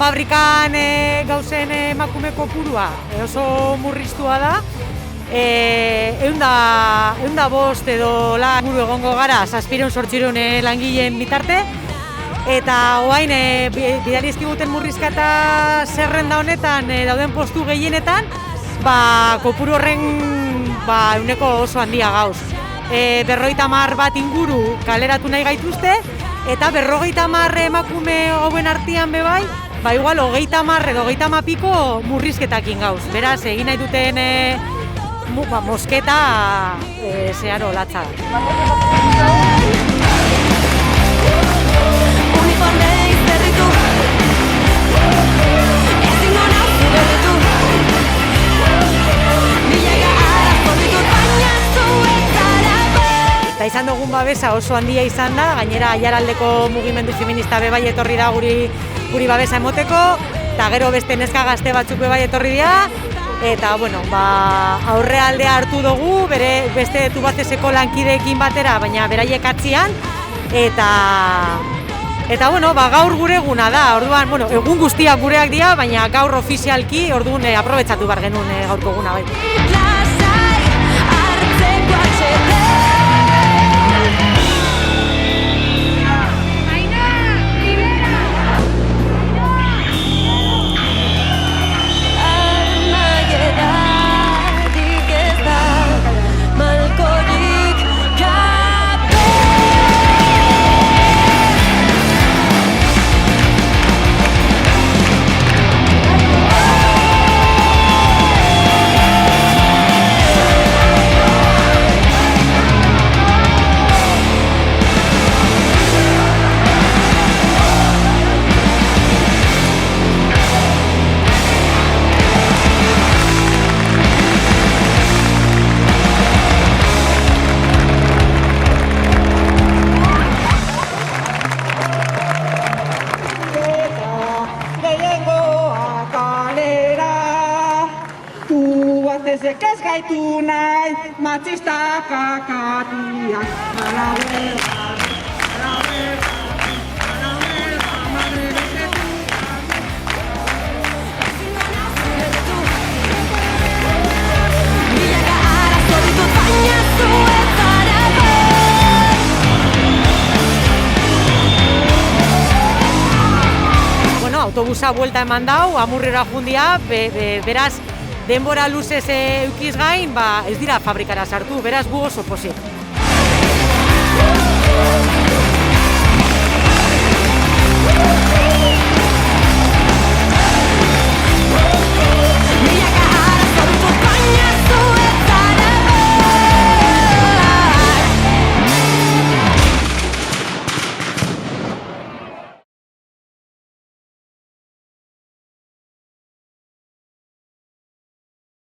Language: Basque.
fabrikan gauzen emakume kopurua oso murriztua da. 105 edo buru egongo gara 700-800 langileen bitarte. Eta orain bidali dizkiguten murrizketa zerrenda honetan dauden postu gehienetan, kopuru horren ehuneko oso handia gauz. 50 bat inguru kaleratu nahi gaituzte, eta 50 emakume hauen artean bebai, igual 30 edo 30 piko murrizketakin gauz. Beraz, egin nahi duten mosketa zeharo latza. Eta izan dugun babesa oso handia izan da, gainera Aiaraldeko mugimendu feminista bebai etorri da guri babesa emoteko, eta gero beste neska gazte batzuk bebai etorri dira, eta aurrealdea hartu dugu, beste Tubacexeko lankideekin batera, baina beraiek atzian, eta gaur gure eguna da, orduan, egun guztiak gureak dira, baina gaur ofizialki, orduan aprobetxatu bar genuen gaurko eguna bai. Tubacexek ez gaitu nahi, matxista kakatiak. Autobusa buelta eman dau, Amurriora jundia, beraz, denbora luzez eukiz gain, ez dira fabrikara sartu, beraz gu oso pozik.